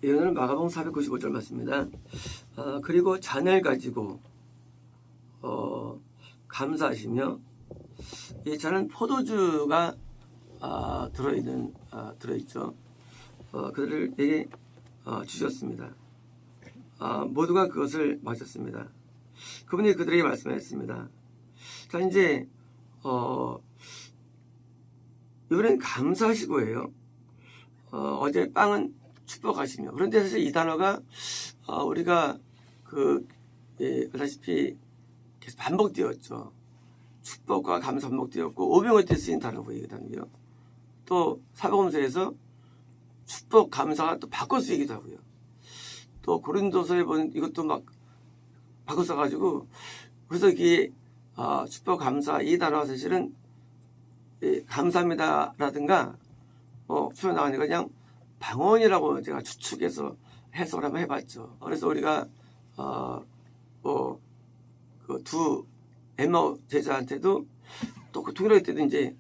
오늘은 마가복음 495절 말씀입니다. 그리고 잔을 가지고 감사하시며, 이 잔은 포도주가 들어있죠. 그들에게 주셨습니다. 모두가 그것을 마셨습니다. 그분이 그들에게 말씀하셨습니다. 자, 이제 이번엔 감사하시고예요. 어제 빵은 축복하시며. 그런데 사실 이 단어가 우리가 알다시피 계속 반복되었죠. 축복과 감사 반복되었고, 오병을 때 쓰인 단어고 이 단어요. 또 사복음서에서 축복 감사가 또 바꿔 쓰이기도 하고요. 또 고린도서에 보면 이것도 막 바꿔 써가지고, 그래서 이게 축복 감사 이 단어가 사실은 감사합니다라든가 표현 나가니까 그냥 방언이라고 제가 추측해서 해석을 한번 해봤죠. 그래서 우리가 그 두 엠마오 제자한테도 또 그 동일하게 때도 이제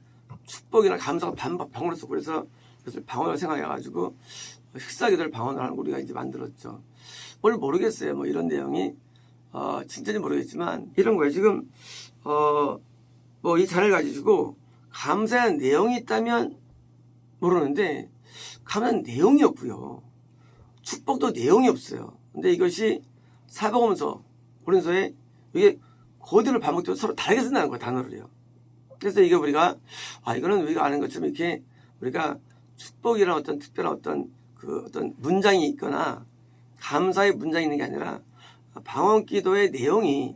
축복이나 감사가 방언을 쓰고, 그래서 그것을 방언을 생각해가지고 식사기도를 방언을 하는 거 우리가 이제 만들었죠. 오늘 모르겠어요. 뭐 이런 내용이 진짜인지 모르겠지만 이런 거예요. 지금 이 잔을 가지고 감사한 내용이 있다면 모르는데, 감사한 내용이 없고요. 축복도 내용이 없어요. 근데 이것이 사복음서, 고린도서에 이게 그대로 반복되고 서로 다르게 쓴다는 거예요, 단어를요. 그래서 이게 우리가 이거는 우리가 아는 것처럼 이렇게 우리가 축복이라는 어떤 특별한 어떤 문장이 있거나 감사의 문장이 있는 게 아니라 방언기도의 내용이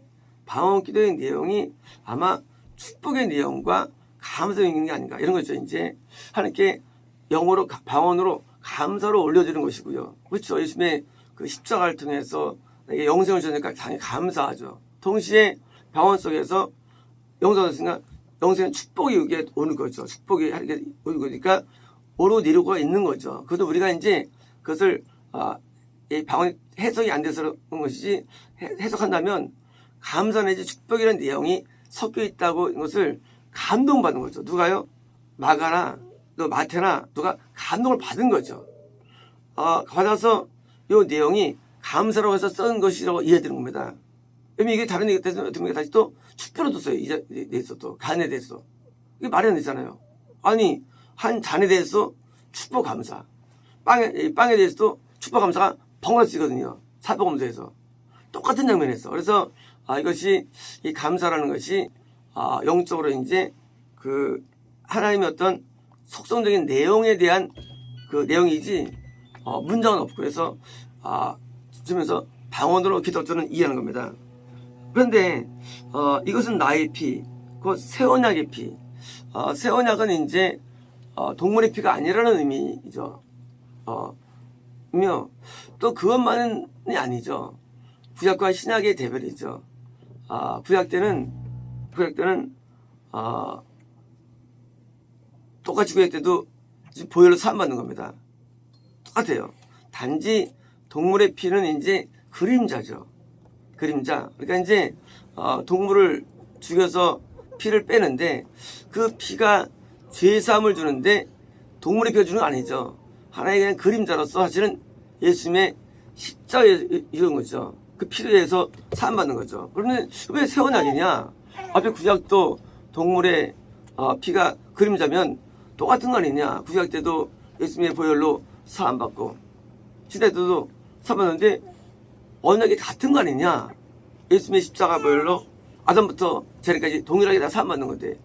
아마 축복의 내용과 감사가 있는 게 아닌가, 이런 거죠. 이제 하나님께 영어로 방언으로 감사로 올려주는 것이고요. 그렇죠. 예수님의 그 십자가를 통해서 영생을 주니까 당연히 감사하죠. 동시에 방언 속에서 영생을 축복이 이게 오는 거죠. 축복이 오는 거니까 오로 내려가 있는 거죠. 그래도 우리가 이제 그것을 이 방언 해석이 안 돼서 그런 것이지, 해석한다면 감사 내지 축복이라는 내용이 섞여 있다고 이것을 감동받은 거죠. 누가요? 마가나 또 마태나 누가 감동을 받은 거죠. 받아서 이 내용이 감사라고 해서 쓴 것이라고 이해되는 겁니다. 그러면 이게 다른 얘기 때문에 어떻게 다시 또 축복으로 뒀어요. 이제 대해서 또 간에 대해서. 이게 말이 안 되잖아요. 아니, 한 잔에 대해서 축복 감사, 빵에 대해서도 축복 감사가 번갈아 쓰거든요. 사복음서에서 똑같은 장면에서. 그래서 이것이 이 감사라는 것이 영적으로 이제 그 하나님의 어떤 속성적인 내용에 대한 그 내용이지 문장은 없고, 그래서 주면서 방언으로 기도처는 이해하는 겁니다. 그런데 이것은 나의 피, 그 새 언약의 피. 새 언약은 이제 동물의 피가 아니라는 의미죠. 또 그것만이 아니죠. 구약과 신약의 대별이죠. 구약 때는 똑같이 구약 때도 보혈로 사함받는 겁니다. 똑같아요. 단지 동물의 피는 이제 그림자죠. 그림자. 그러니까 이제 동물을 죽여서 피를 빼는데 그 피가 죄사함을 주는데 동물의 피가 주는 건 아니죠. 하나의 그냥 그림자로서 사실은 예수님의 십자가에 이런 거죠. 그 피로 해서 사함받는 거죠. 그러면 왜 새 언약이냐? 앞에 구약도 동물의 피가 그림자면 똑같은 거 아니냐? 구약 때도 예수님의 보혈로 사함받고 시대 때도 사함받는데 언약이 같은 거 아니냐? 예수님의 십자가 보혈로 아담부터 제리까지 동일하게 다 사함받는 건데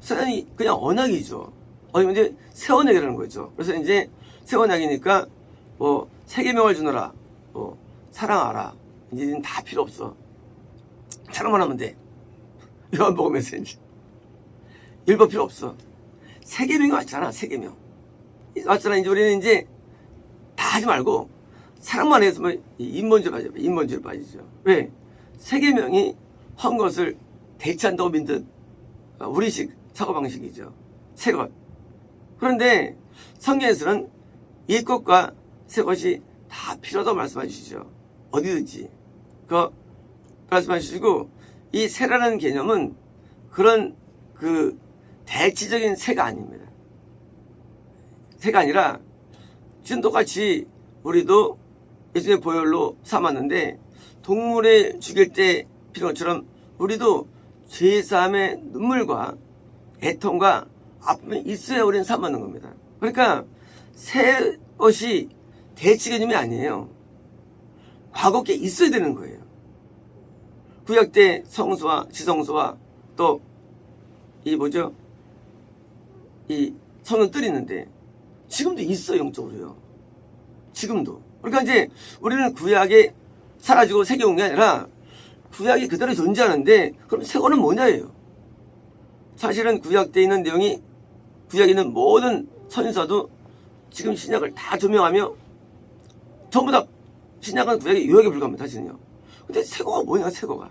사람이 그냥 언약이죠. 근데 새 언약이라는 거죠. 그래서 이제 새 언약이니까 세 계명을 주노라, 사랑하라. 이제는 다 필요 없어. 사랑만 하면 돼. 요한복음에서 이제 일법 필요 없어. 세 계명이 왔잖아. 세 계명 왔잖아. 이제 우리는 이제 다 하지 말고 사랑만 해서 인본주의 빠지죠. 왜? 세 계명이 한 것을 대체한다고 믿는 우리식 사고방식이죠. 새 것. 그런데 성경에서는 옛 것과 새 것이 다 필요하다고 말씀해 주시죠. 어디든지. 그 말씀해 주시고, 이 새라는 개념은 그런 대치적인 새가 아닙니다. 새가 아니라 지금 똑같이 우리도 예수님의 보혈로 삼았는데 동물을 죽일 때 피는 것처럼 우리도 죄사함의 눈물과 애통과 아픔이 있어야 우리는 삼았는 겁니다. 그러니까 새 것이 대치 개념이 아니에요. 과거 게 있어야 되는 거예요. 구약 때 성소와 지성소와 또 이 뭐죠? 이 성은 뜰이 있는데 지금도 있어요, 영적으로요. 지금도. 그러니까 이제 우리는 구약에 사라지고 새겨 온 게 아니라 구약이 그대로 존재하는데 그럼 새거는 뭐냐예요. 사실은 구약 때 있는 내용이 구약에 있는 모든 선지서도 지금 신약을 다 조명하며 전부 다 신약은 구약의 요약에 불과합니다. 사실은요. 근데 새거가 뭐냐, 새거가.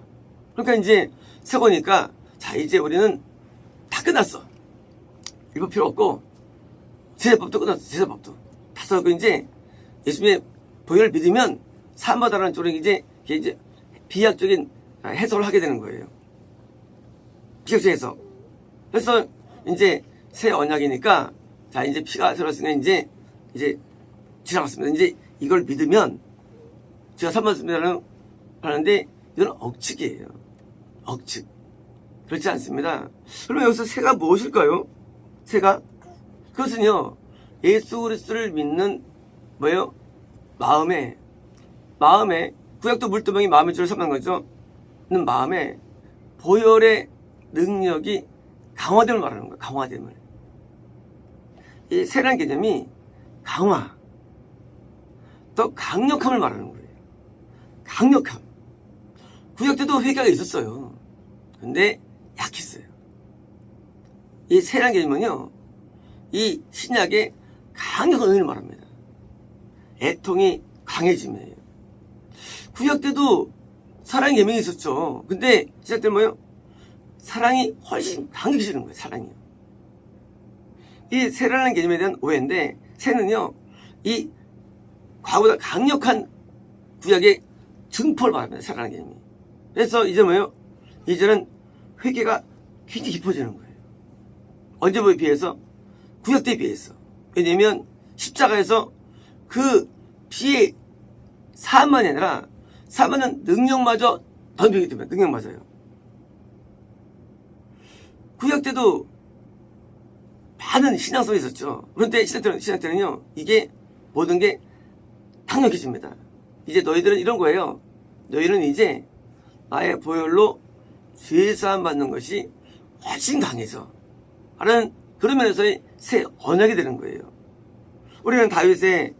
그러니까 이제 새거니까 자, 이제 우리는 다 끝났어. 이거 필요 없고 제사법도 끝났어. 제사법도 다 써고 이제 예수님의 보혈을 믿으면 사함받아라는 쪽으로 이제 비약적인 해석을 하게 되는 거예요. 비약적 해석. 그래서 이제 새 언약이니까 자, 이제 피가 들었으니까 이제 지나갔습니다. 이제 이걸 믿으면 제가 사함받습니다라는 하는데 이건 억측이에요. 억측. 그렇지 않습니다. 그러면 여기서 새가 무엇일까요? 새가? 그것은요, 예수 그리스도를 믿는 뭐예요? 마음에 구약도 물두멍이 마음의 줄을 삼는 거죠. 는 마음에 보혈의 능력이 강화됨을 말하는 거예요. 강화됨을. 이 새라는 개념이 강화, 더 강력함을 말하는 거예요. 강력함. 구약 때도 회개가 있었어요. 근데 약했어요. 이 새라는 개념은요, 이 신약의 강력한 은혜를 말합니다. 애통이 강해짐이에요. 구약 때도 사랑의 계명이 있었죠. 근데 신약 때는 뭐예요? 사랑이 훨씬 강해지는 거예요. 사랑이요. 이 새라는 개념에 대한 오해인데 새는요, 이 과거보다 강력한 구약의 증포를 말합니다. 새라는 개념이. 그래서 이제 뭐예요? 이제는 회개가 굉장히 깊어지는 거예요. 언제에 비해서? 구약 때에 비해서. 왜냐면 십자가에서 그 피의 사함만이 아니라 사함은 능력마저 덤비기 때문에 능력 맞아요. 구약 때도 많은 신앙성이 있었죠. 그런데 신약 때는요, 이게 모든 게 강력해집니다. 이제 너희들은 이런 거예요. 너희는 이제 나의 보혈로 죄사함 받는 것이 훨씬 강해져 하는 그런 면에서의 새 언약이 되는 거예요. 우리는 다윗의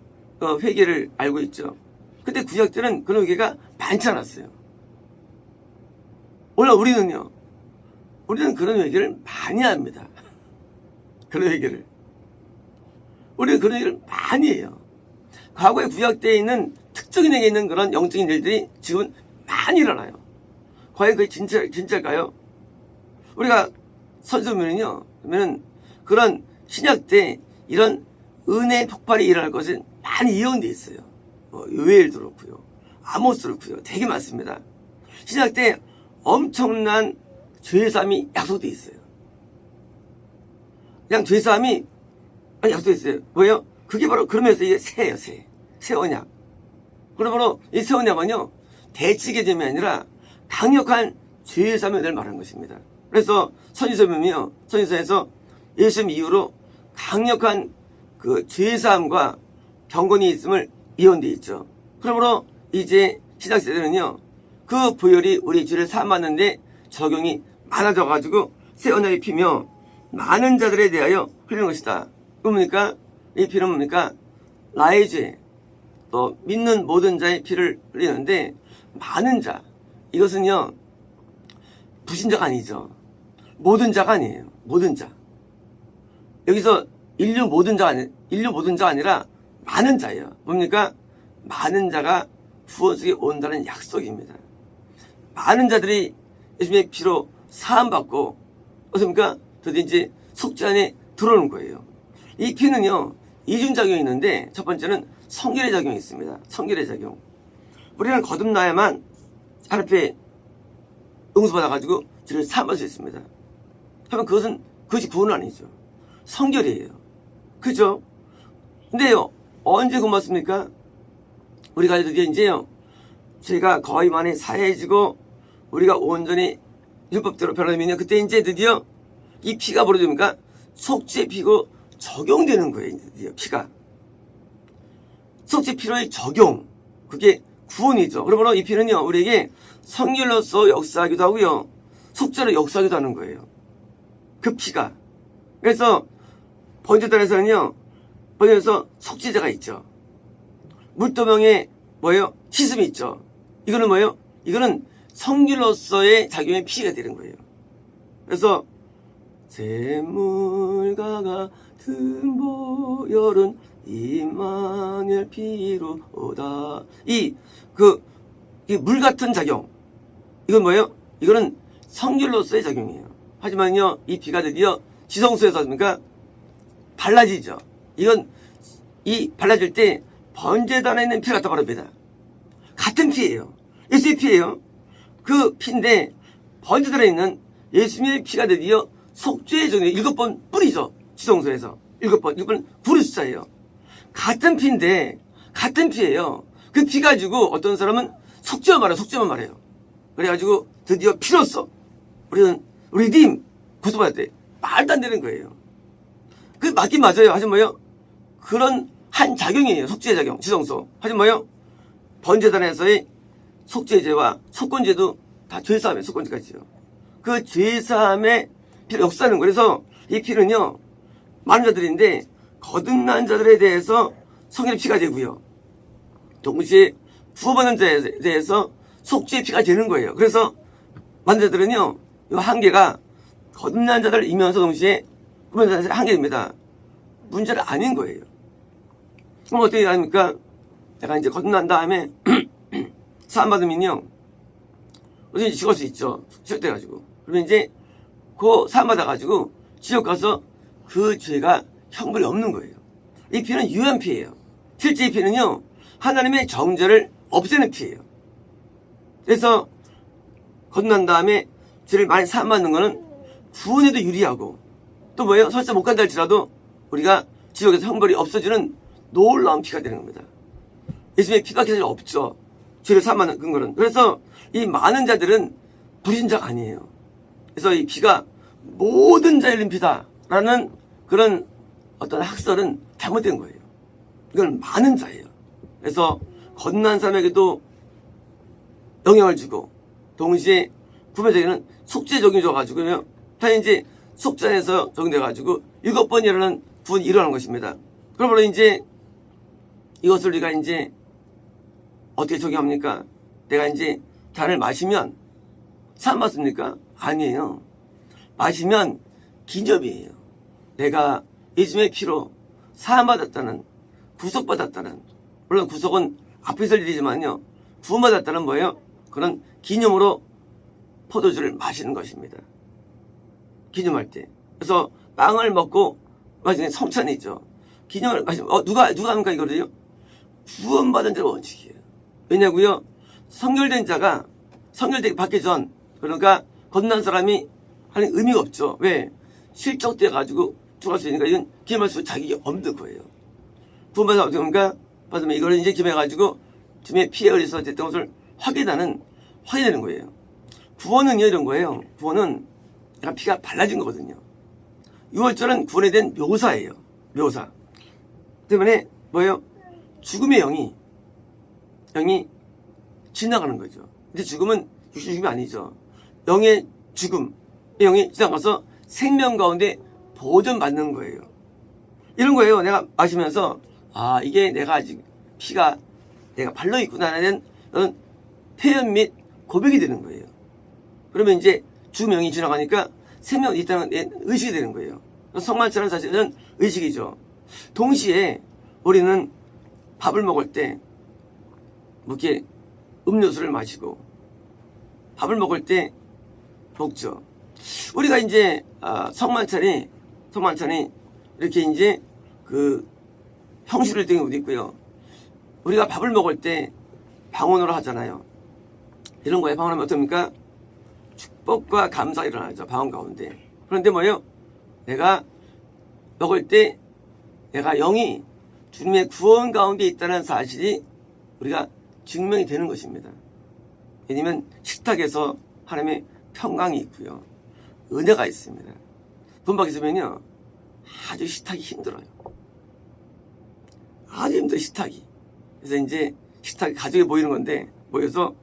회개를 알고 있죠. 근데 구약 때는 그런 회개가 많지 않았어요. 물론 우리는 그런 회개를 많이 합니다. 그런 회개를. 우리는 그런 회개를 많이 해요. 과거의 구약 때에 있는 특정인에게 있는 그런 영적인 일들이 지금은 많이 일어나요. 과연 그게 진짜일까요? 우리가 선수면은요, 그러면은 그런 신약 때 이런 은혜의 폭발이 일어날 것은 많이 예언되어 있어요. 요엘도 그렇고요. 아모스도 그렇고요. 되게 많습니다. 신약 때 엄청난 죄사함이 약속되어 있어요. 그냥 죄사함이 약속되어 있어요. 뭐예요? 그게 바로 그러면서 이게 새예요. 새 언약. 그러므로 이 새 언약은요, 대치게 됨이 아니라 강력한 죄사함의 은혜를 말하는 것입니다. 그래서 선지서에서 예수님 이후로 강력한 그 죄사함과 경건이 있음을 예언되어 있죠. 그러므로 이제 신약 세대는요, 그 보혈이 우리 죄를 사함받는데 적용이 많아져가지고 새 언약이 피며 많은 자들에 대하여 흘리는 것이다. 뭡니까? 이 피는 뭡니까? 나의 죄, 또 믿는 모든 자의 피를 흘리는데 많은 자, 이것은요, 불신자가 아니죠. 모든 자가 아니에요. 모든 자. 여기서 인류 모든 자가 아니라 많은 자예요. 뭡니까? 많은 자가 구원 속에 온다는 약속입니다. 많은 자들이 예수님의 피로 사함받고 어떻습니까? 드디어 이제 속죄 안에 들어오는 거예요. 이 피는요, 이중작용이 있는데 첫 번째는 성결의 작용이 있습니다. 성결의 작용. 우리는 거듭나야만 하나님께 용서받아가지고 죄를 사함받을 수 있습니다. 하면 그것이 구원은 아니죠. 성결이에요. 그죠? 근데요, 언제 구원 받습니까? 우리가 드디어 이제요, 죄가 거의 많이 사해지고 우리가 온전히 율법대로 변화되면요, 그때 이제 드디어 이 피가 뭐로 됩니까? 속죄 피고 적용되는 거예요. 드디어 피가 속죄 피로의 적용, 그게 구원이죠. 그러므로 이 피는요, 우리에게 성결로서 역사하기도 하고요, 속죄로 역사하기도 하는 거예요, 그 피가. 그래서 번제단에서는요, 번제에서 속죄제가 있죠. 물도명에 뭐예요? 시슴이 있죠. 이거는 뭐예요? 이거는 성결로서의 작용의 피가 되는 거예요. 그래서 샘물과 같은 보혈은 임마누엘 피로다. 이 물 같은 작용, 이건 뭐예요? 이거는 성결로서의 작용이에요. 하지만요, 이 피가 드디어 지성소에서 그러니까 발라지죠. 이건 이 발라질 때 번제단에 있는 피를 갖다 바릅니다. 같은 피예요. 예수의 피예요. 그 피인데 번제단에 있는 예수님의 피가 드디어 속죄의 전에 7번 뿌리죠. 지성소에서 7번 구리 숫자예요. 같은 피인데 같은 피예요. 그 피 가지고 어떤 사람은 속죄만 말해요. 속죄만 말해요. 그래가지고 드디어 피로써 우리 님 구속받을 때 말도 안 되는 거예요. 그 맞긴 맞아요. 하지만 뭐요? 그런 한 작용이에요. 속죄의 작용, 지성소. 하지만 뭐요? 번제단에서의 속죄제와 속건제도 다 죄사함의 속건제까지요. 그 죄사함의 피를 역사하는 거예요. 그래서 이 피는요, 많은 자들인데 거듭난 자들에 대해서 성결의 피가 되고요, 동시에 구원받는 자에 대해서 속죄의 피가 되는 거예요. 그래서 많은 자들은요, 이 한계가 거듭난 자들을 이면서 동시에 구원받는 자들의 한계입니다. 문제는 아닌 거예요. 그럼 어떻게 합니까? 내가 이제 거듭난 다음에 사함받으면요, 어떻게 죽을 수 있죠. 시작돼가지고. 그러면 이제 그 사함받아가지고 지옥 가서 그 죄가 형벌이 없는 거예요. 이 피는 유한 피예요. 실제 이 피는요, 하나님의 정죄를 없애는 피예요. 그래서 거듭난 다음에 죄를 많이 사함받는 거는 구원에도 유리하고, 또 뭐예요? 설사 못 간다 할지라도 우리가 지옥에서 형벌이 없어지는 놀라운 피가 되는 겁니다. 예수님의 피가 사실 없죠. 죄를 사함받는 근거는. 그래서 이 많은 자들은 불신자가 아니에요. 그래서 이 피가 모든 자의 흘린 피다라는 그런 어떤 학설은 잘못된 거예요. 이건 많은 자예요. 그래서 거듭난 사람에게도 영향을 주고, 동시에 구매자에게는 속죄 적용이 줘가지고요, 다 이제 속죄에서 적용돼가지고 7번 일어나는 구원이 일어나는 것입니다. 그러므로 이제 이것을 우리가 이제 어떻게 적용합니까? 내가 이제 잔을 마시면 사함 받습니까? 아니에요. 마시면 기념이에요. 내가 예수님의 피로 사함받았다는, 구속받았다는, 물론 구속은 앞에 있을 일이지만요, 구원받았다는 뭐예요? 그런 기념으로 포도주를 마시는 것입니다. 기념할 때. 그래서 빵을 먹고 마시는 성찬이죠. 기념을 마시면 누가 합니까 이거를요? 구원받은 자의 원칙이에요. 왜냐고요? 성결된 자가 성결되기 받기 전, 그러니까 거듭난 사람이 하는 의미가 없죠. 왜? 실족돼 가지고 죽을 수 있으니까 이건 기념할 수 자격이 없는 거예요. 구원받은 어떻게 합니까? 받으면 이걸 이제 기념해가지고 주님의 피에 의해서 됐던 것을 확인되는 거예요. 구원은요, 이런 거예요. 구원은 약간 피가 발라진 거거든요. 6월절은 구원에 대한 묘사예요. 묘사. 때문에 뭐예요? 죽음의 영이 지나가는 거죠. 근데 죽음은 육신 죽음이 아니죠. 영의 죽음, 영이 지나가서 생명 가운데 보존받는 거예요. 이런 거예요. 내가 마시면서 이게 내가 아직 피가 내가 발려있구나라는 표현 및 고백이 되는 거예요. 그러면 이제 죽음의 영이 지나가니까 생명이 있다는 의식이 되는 거예요. 성만찬은 사실은 의식이죠. 동시에 우리는 밥을 먹을 때 이렇게 음료수를 마시고 밥을 먹을 때 먹죠. 우리가 이제 성만찬이 이렇게 이제 그 형식을 된 것도 있고요. 우리가 밥을 먹을 때 방언으로 하잖아요. 이런 거에 방언하면 어떻습니까? 축복과 감사가 일어나죠. 방언 가운데. 그런데 뭐예요? 내가 먹을 때 내가 영이 주님의 구원 가운데 있다는 사실이 우리가 증명이 되는 것입니다. 왜냐하면 식탁에서 하나님의 평강이 있고요. 은혜가 있습니다. 돈 밖에 있으면요. 아주 식탁이 힘들어요. 아주 힘들어요, 식탁이. 그래서 이제 식탁이 가족이 모이는 건데, 모여서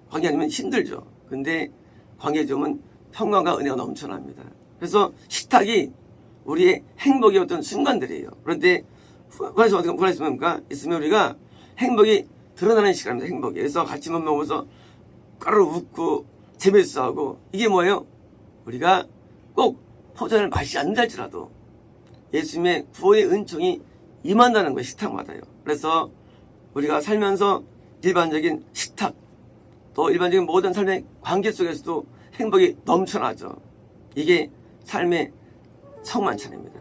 관계하면 힘들죠. 근데 관계 좋으면 평강과 은혜가 넘쳐납니다. 그래서 식탁이 우리의 행복의 어떤 순간들이에요. 그런데 그래서 어떻게 있으면 우리가 행복이 드러나는 시간입니다. 행복이. 그래서 같이 밥 먹어서 까르르 웃고 재밌어하고 이게 뭐예요? 우리가 꼭 포장을 마시지 않는다 할지라도 예수님의 구원의 은총이 임한다는 것이 식탁마다요. 그래서 우리가 살면서 일반적인 식탁 또 일반적인 모든 삶의 관계 속에서도 행복이 넘쳐나죠. 이게 삶의 성만찬입니다.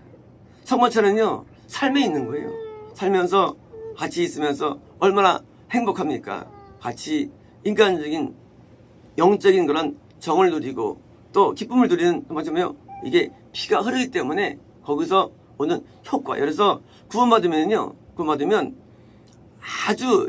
성만찬은요, 삶에 있는 거예요. 살면서 같이 있으면서 얼마나 행복합니까? 같이 인간적인 영적인 그런 정을 누리고 또 기쁨을 누리는 뭐냐면 이게 피가 흐르기 때문에 거기서 오는 효과예요. 그래서 구원받으면 아주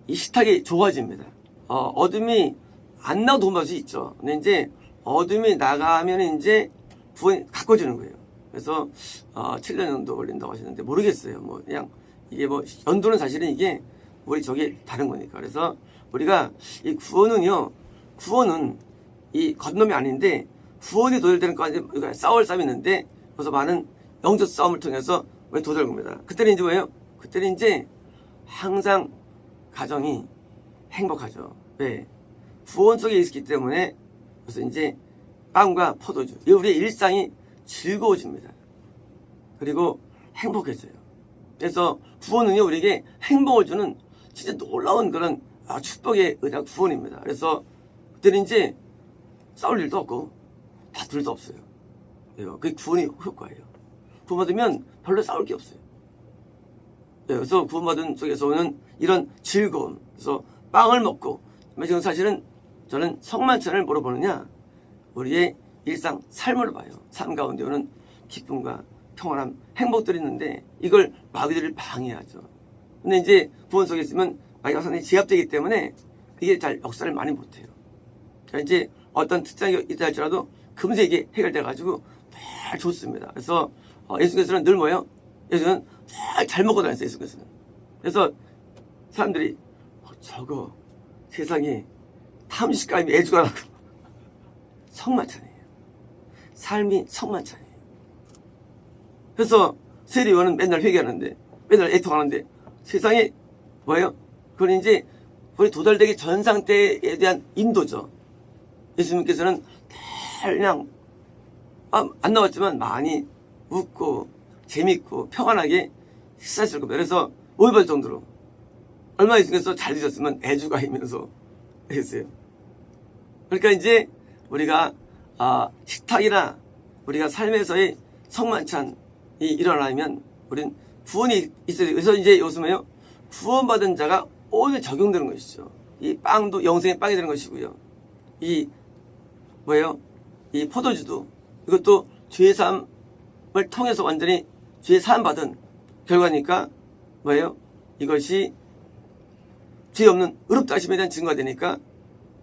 이 식탁이 좋아집니다. 어둠이 안 나도 구원받을 수 있죠. 근데 이제 어둠이 나가면 이제 구원이 가꿔지는 거예요. 그래서 7년 정도 걸린다고 하시는데 모르겠어요. 뭐 그냥 이게 뭐 연도는 사실은 이게 우리 저기 다른 거니까. 그래서 우리가 이 구원은 이 건nom이 아닌데 구원이 도달되는 것까지 우리가 싸울 싸움이 있는데 그래서 많은 영적 싸움을 통해서 도달한 겁니다. 그때는 이제 뭐예요? 그때는 이제 항상 가정이 행복하죠. 왜? 구원 속에 있기 때문에 그래서 이제 빵과 포도주 우리의 일상이 즐거워집니다. 그리고 행복해져요. 그래서 구원은요 우리에게 행복을 주는 진짜 놀라운 그런 축복의 은혜가 구원입니다. 그래서 그때는 이제 싸울 일도 없고 다툴 일도 없어요. 그게 구원의 효과예요. 구원받으면 별로 싸울 게 없어요. 그래서 구원받은 속에서 오는 이런 즐거움. 그래서 빵을 먹고 지금 사실은 저는 성만찬을 뭐로 보느냐 우리의 일상 삶을 봐요. 삶 가운데 오는 기쁨과 평안함, 행복들이 있는데 이걸 마귀들을 방해하죠. 근데 이제 구원 속에 있으면 마귀가 상당히 제압되기 때문에 이게 잘 역사를 많이 못해요. 그러니까 이제 어떤 특장이 있다 할지라도 금세 이게 해결돼가지고 늘 좋습니다. 그래서 예수께서는 늘 뭐예요? 예수는 잘 먹고 다녔어요. 예수께서는. 그래서 사람들이 저거 세상에 탐식감이 애주가라고 성만찬이에요. 삶이 성만찬이에요. 그래서 세리요한은 맨날 회개하는데 맨날 애통하는데 세상에 뭐예요? 그건 이제 우리 도달되기 전 상태에 대한 인도죠. 예수님께서는 그냥 안 나왔지만 많이 웃고 재밌고 평안하게 식사하실 겁니다. 그래서 오해받을 정도로 얼마나 예수님께서 잘 드셨으면 애주가이면서 했어요. 그러니까 이제 우리가 식탁이나 우리가 삶에서의 성만찬이 일어나면 우리는 구원이 있어야 돼요. 그래서 이제 요즘에요 구원받은 자가 오늘 적용되는 것이죠. 이 빵도 영생의 빵이 되는 것이고요. 이 포도주도 이것도 죄 사함을 통해서 완전히 죄 사함 받은 결과니까 이것이 죄 없는 의롭다 하심에 대한 증거가 되니까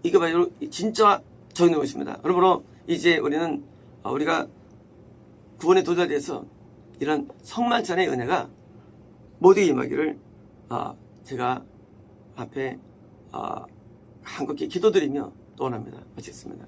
이거 바로 진짜 적용된 것입니다. 그러므로 이제 우리가 구원에 도달돼서 이런 성만찬의 은혜가 모두에게 임하기를 제가 앞에 한국에 기도드리며 또 원합니다. 마치겠습니다.